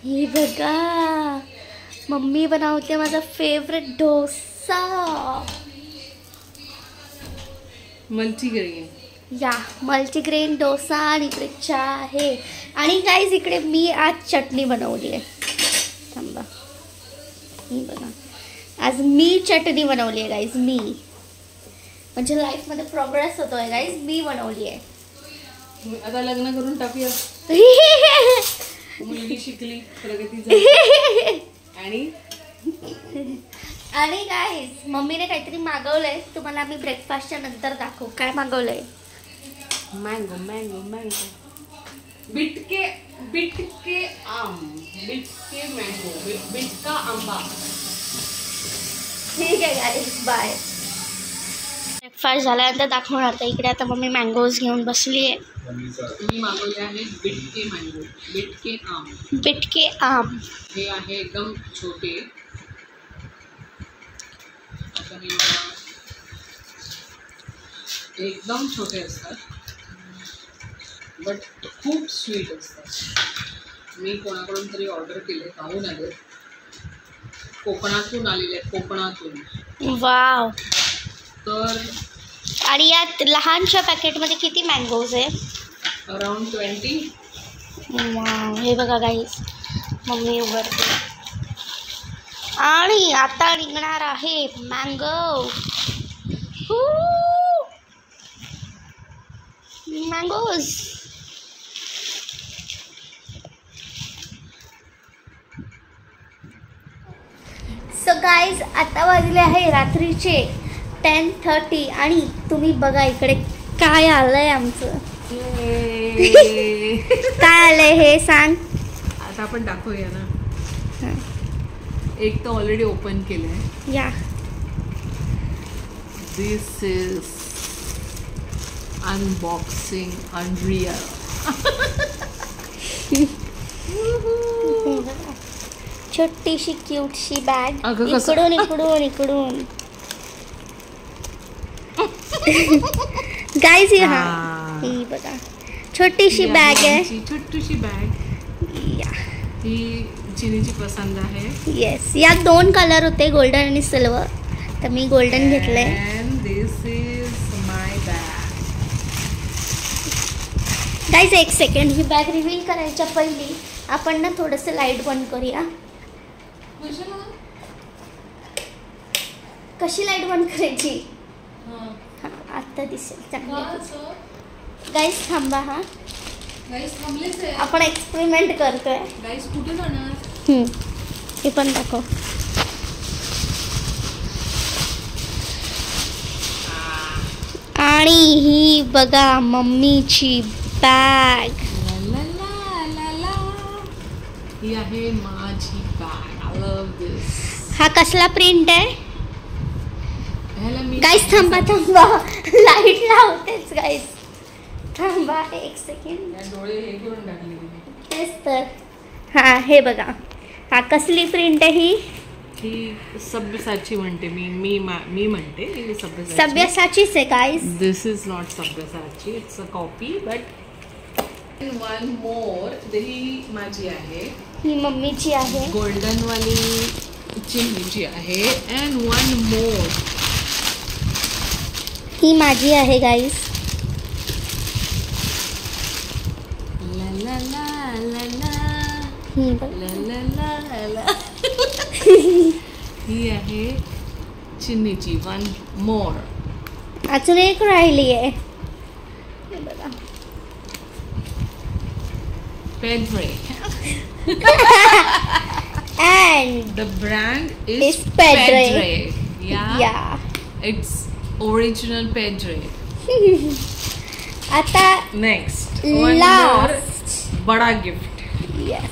हे बघा मम्मी बनवते माझा फेवरेट डोसा मल्टीग्रेन. या मल्टीग्रेन डोसा आणि इकडे चहा आहे. आणि गाईज इकडे मी आज चटणी बनवली आहे. थांबा ही बघा आज मी चटणी बनवली आहे गाईज. मी म्हणजे लाईफमध्ये प्रोग्रेस होतो आहे गाईज. मी बनवली आहे. आता लग्न करून टाकूया. मुलगी शिकली प्रगती झाली. आणि गाईज मम्मीने काहीतरी मागवलंय तुम्हाला आम्ही ब्रेकफास्टच्या नंतर दाखवू. काय मागवलंय? मँगो मँगो मँगो बिटके बिटके आम बिटके मँगो बिटका आंबा. ठीक आहे गाईज बाय. ब्रेकफास्ट झाल्यानंतर दाखवणार. तर इकडे आता मम्मी मँगोज घेऊन बसली आहे. मी मागवले आहे बिटके मँगो बिटके आम. बिटके आम हे आहे एकदम छोटे. आता हे एकदम छोटे असतात बट खूप स्वीट असतात. मी कोणाकडून तरी ऑर्डर केले पाहून आले. कोकणातून आलेले आहेत. कोकणातून. वाव. तर आणि यात लहानशा पॅकेटमध्ये किती मँगोज आहे? अराउंड 20. वाव. हे बघा गाईज मम्मी उघडते. आणि आता निघणार आहे मँगो. मँगोज. सो गाईज आता वाजले आहे रात्रीचे 10:30 आणि तुम्ही बघा इकडे काय आलंय आमचं. काय आलंय हे सांग. आता आपण दाखवूया ना. एक तर ऑलरेडी ओपन केलं आहे. या दिस इज अनबॉक्सिंग अनरियल. छोटीशी क्यूटशी बॅग. अगं कसं? इकडून इकडून इकडून गाईज ही बघा छोटीशी बॅग आहे. छोटीशी बॅग. या ही चिनीची पसंत आहे. येस. यात 2 कलर होते गोल्डन आणि सिल्वर. तर मी गोल्डन घेतलंय. And this is my bag. Guys एक सेकंड. ही बॅग रिव्हील करायच्या पहिली आपण ना थोडंसं लाईट बंद करूया. कशी लाईट बंद करायची? हां आत्ता दिसेल चांगली. गाईज थांबा. हा आपण एक्सपेरिमेंट करतोय. गाईस कुठे जाणार? हे पण दाखव. आणि ही बघा मम्मीची बॅग. ही आहे माझी बॅग. आय लव्ह दिस. हा कसला प्रिंट आहे? ह्याला मी गाईस थांबा थांबा लाईट लावतेच. गाईस थांबा एक सेकंड. डोळे हे करून टाकले. तेच तर. हां हे बघा. हा कसली प्रिंट आहे ही? ही सब्यसाची म्हणते मी म्हणते ही सब्यसाची. सब्यसाचीच आहे guys. This is not Sabyasachi. It's a copy. But one more. ही माझी आहे. ही मम्मीची आहे. गोल्डन वाली चिनीची आहे. And one more. ही माझी आहे गाईस. ला ला ला ला ला ला ला ला ला. ही आहे चिनीची. One more. अजून एक राहिली आहे. बघा पेड्रे. and the brand is Pedre. Yeah. It's original Pedre. आता next one last. more bada gift. Yes.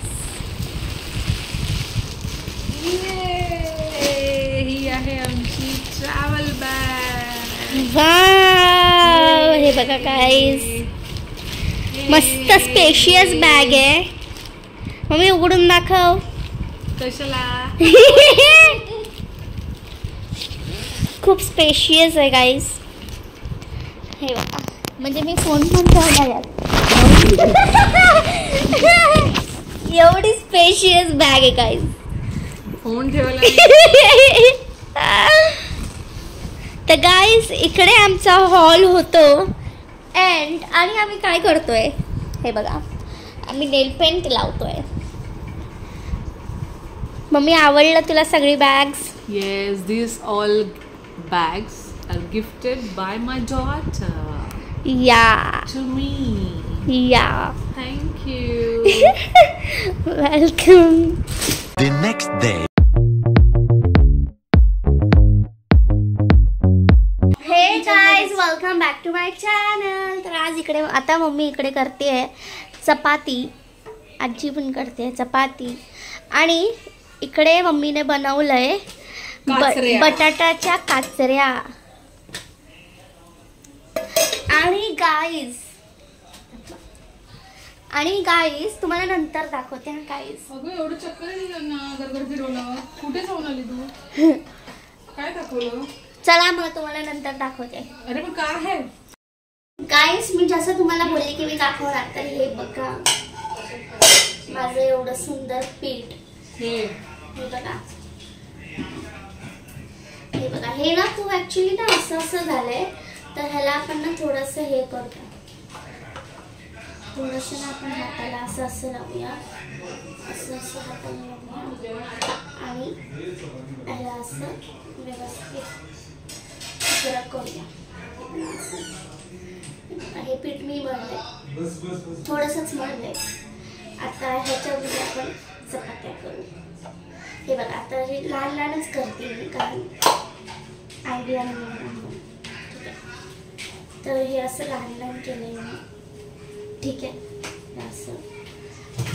ही आहे आमची ट्रॅव्हल बॅग. वाव. हे बघा गाईस मस्त स्पेशियस बॅग आहे. मम्मी उघडून दाखव. कशाला? खूप स्पेशियस आहे गाईस. हे बघा म्हणजे मी फोन पण ठेवला यात. एवढी स्पेस स्पेशियस बॅग आहे गाईज. फोन ठेवायला नाही. तर गाईज इकडे आमचा हॉल होतो अँड आणि आम्ही काय करतोय हे बघा, आम्ही नेल पेंट लावतोय. मम्मी आवडलं तुला सगळी bags? Yes, these all bags are gifted by my daughter या to me. या Thank you. Welcome. The next day. Hey guys welcome back to my channel. तर आज इकडे आता मम्मी इकडे करते चपाती, आजी पण करते चपाती आणि इकडे मम्मीने बनवलंय काचऱ्या. बटाट्याच्या काचऱ्या. आणि गाईज तुम्हाला नंतर दाखवते हा गाईज. अगं एवढं चक्कर नाही ना, गरगर फिरवलं. कुठे जाऊन आली तू? काय दाखवलं? चला मग तुम्हाला नंतर दाखवते. अरे पण काय आहे? गाईज मी जसं तुम्हाला बोलले की मी दाखवणार, तर हे बघा माझं एवढं सुंदर पीठ. हे बघा, हे बघा. हे ना खूप ऍक्च्युली ना असं झालंय, तर ह्याला आपण ना थोडस हे करतो, थोडस ना आपण हाताला असं लावूया, असं हाताला लावूया आणि ह्याला असं व्यवस्थित जरा करूया. हे पीठ मी मळलंय, थोडंसंच मळलंय. आता ह्याच्यामध्ये आपण चपात्या करू. हे बघा, आता हे लहान लहानच करते मी, कारण आयडिया नाही म्हणून. ठीक आहे, तर हे असं लहान लहान केलंय मी. ठीक आहे, असं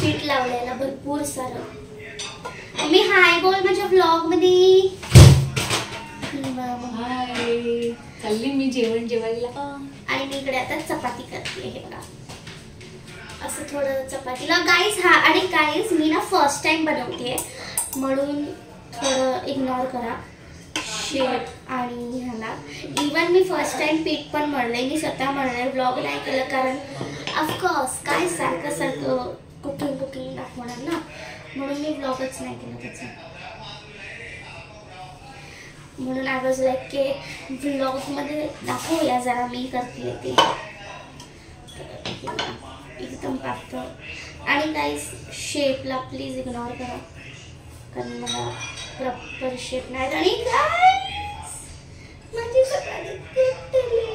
पीठ लावलेलं भरपूर सारं. मी हाय बोल माझ्या व्लॉग मध्ये. हाय, चालली मी जेवण जेवायला. आणि मी इकडे आता चपाती करते. हे बघा, असं थोडं चपातीला गाईज. हा, आणि गाईज मी ना फर्स्ट टाइम बनवते म्हणून थोडं इग्नोर करा शेप आणि ह्याला. इवन मी फर्स्ट टाइम पीठ पण मळलंय, मी स्वतः मळलंय. व्लॉग नाही केलं कारण ऑफकोर्स काय सारखं कुकिंग दाखवणार ना, म्हणून मी व्लॉगच नाही केलं त्याचं. म्हणून आय वॉज लाईक की व्लॉगमध्ये दाखवूया जरा मी करते ते. एकदम पातळ. आणि गाईज शेपला प्लीज इग्नोर करा, कारण मला प्रॉपर शेप नाही. आणि गाईज माझी चपाती तुटली.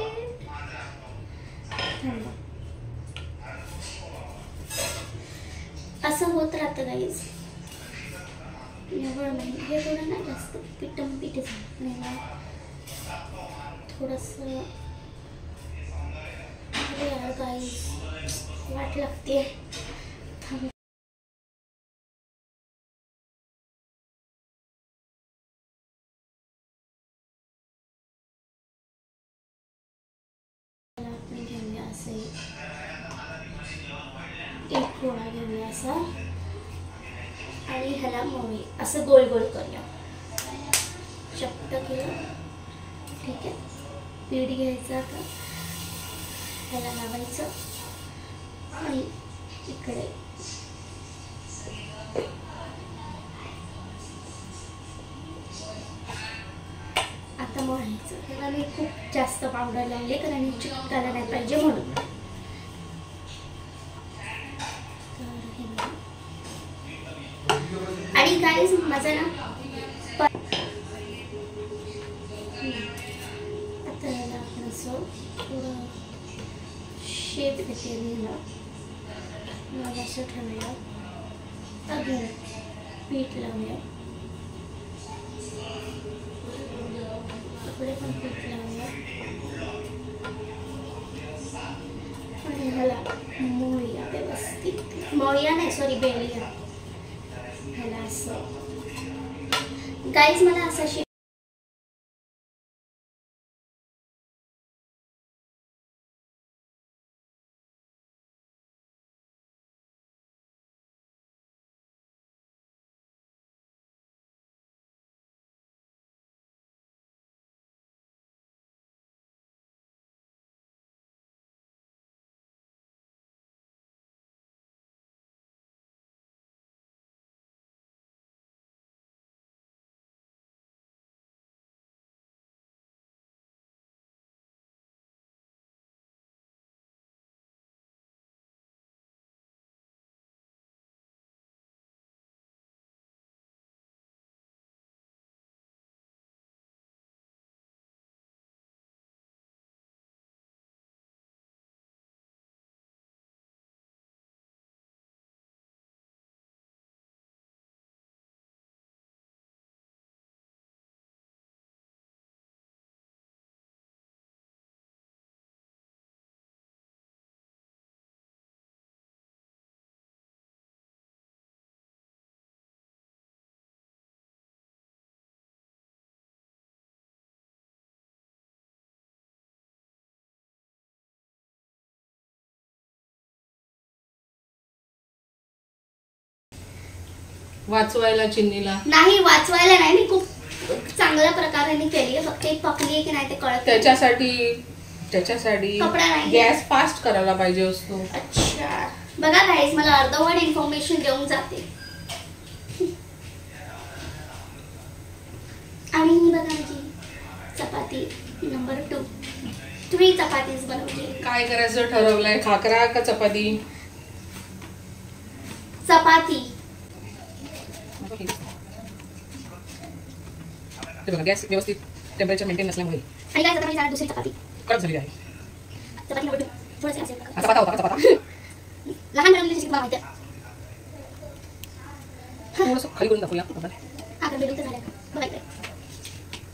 असं होत राहतं गाईज. एवढं नाही, हे थोडं ना जास्त पीठ नाही, थोडंसं. अरे यार गाईज, वाट लागते. आपण घेऊया असे एक गोळा घेऊया असा आणि ह्याला मळूया, असं गोल गोल करूया. चपट केलं. ठीक आहे, पीठ घ्यायचं, आता ह्याला लावायचं आणि इकडे आता मळायचं. ह्याला मी खूप जास्त पावडर लावली कारण चिकटायला नाही पाहिजे म्हणून. आणि गाईज माझा ना आता ह्याला आपण असं थोडं शेप देते मी ना, मग असं ठेवूया. अगं पीठ लावूया, इकडे पण पीठ लावूया आणि ह्याला मोळूया व्यवस्थित. मोळूया नाही, सॉरी, बेलूया ह्याला असं. गाईज मला असं वाचवायला चिन्नीला नाही, वाचवायला नाही, मी खूप चांगल्या प्रकारे केली आहे, फक्त पकली आहे की नाही ते कळत नाही. त्याच्यासाठी कपडा नाही. गॅस फास्ट करायला पाहिजे असतो. अच्छा बघा गाईज, मला अर्धवट इन्फॉर्मेशन देऊन जाते. आणि ही बघा माझी चपाती नंबर 2. 3 चपातीज बनवली. काय करायचं ठरवलंय, खाकरा का चपाती? चपाती. ते बघा गॅस व्यवस्थित टेम्परेचर मेंटेन नसल्यामुळे आणि काय करता दुसरी चपाती कडक झालेली आहे. चपाती नंबर 2 थोडंसं असेल आता चपाता होता चपाता लहान बनवलेली तुम्हाला माहिती आहे. थोडंसं खाली करून दाखवूया. हा तर बेडूक झालं बघा इकडे.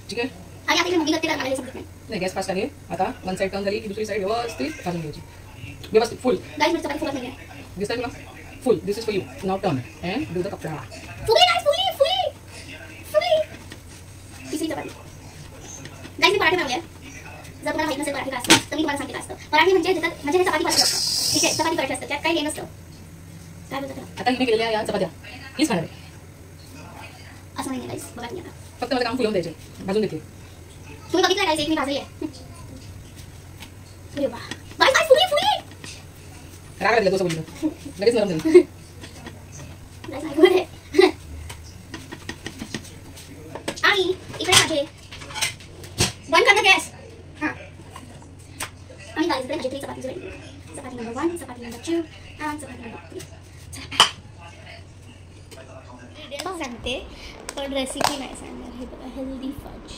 ठीक आहे. आणि आता इकडे मुली करते का मला हे समजत नाही. नाही गॅस फास्ट आहे. आता वन साईड टर्न झाली की दुसरी साईड व्यवस्थित भाजून घ्यायची. व्यवस्थित फुल. गाईज मी चपाती फुलत नाही आहे. दिसतंय तुला? फुल. दिस is for you. Now turn and do the कपडा. फुगली गाईज, फुगली. तिसरी चपाती. गाईज मी पराठे बनवले. जर तुम्हाला माहित नसेल पराठे काय असतं तर मी तुम्हाला सांगते काय असतं. पराठे म्हणजे हे चपाती पाहिजे असतं. ठीक आहे, चपाती करायची असतं, त्यात काही हे नसतं. काय बोलतात त्याला? आता हिने केलेल्या या चपात्या हीच खाणार आहे. असं नाही गाईज, बघा तुम्ही आता. फक्त माझं काम फुलवून द्यायचे, भाजून देते. तुम्ही बघितलं गाईज, एक मी भाजली आहे. अरे वा गाईज, फुगली. राग लागला तो बोललो. लगेच नरम झाली. गाईज ऐकू दे. आणि इकडे माझे बंद करतो गॅस. हां आणि गाईज इकडे माझे 3 चपाती रेडी. चपाती नंबर 1, चपाती नंबर 2 आणि चपाती नंबर 3. सांगते पण रेसिपी नाही सांगणार. हे बघा हेल्दी फज.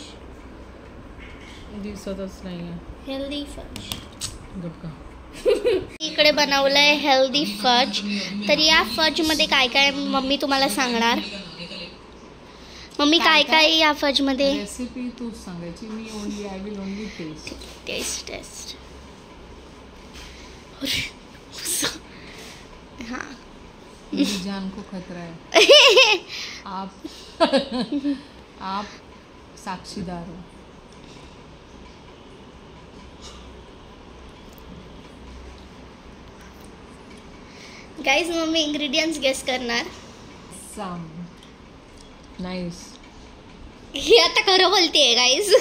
दिसतच नाहीये. हेल्दी फज गुटका. इकडे बनवलंय हेल्दी फज. तर या फज मध्ये काय काय मम्मी तुम्हाला सांगणार. मम्मी काय काय या फज मध्ये रेसिपी तूच सांगायची. मी only I will only taste. हाँ मेरी जान को खतरा है. आप साक्षीदार हो. गाइस मम्मी इंग्रेडिएंट्स गेस करणार. Some nice. ही आता खरं बोलतेय गाइस.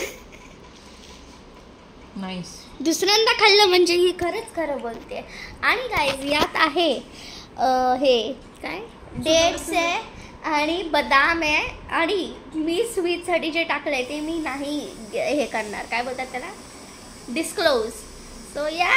नाइस. दुसऱ्यांदा खाल्लं म्हणजे ही खरंच खरं बोलते. आणि गाइस यात आहे हे काय डेट्स आहे आणि बदाम आहे. आणि मी स्वीटसाठी जे टाकलंय ते मी नाही हे करणार. काय बोलतात त्याला, डिस्क्लोज. सो या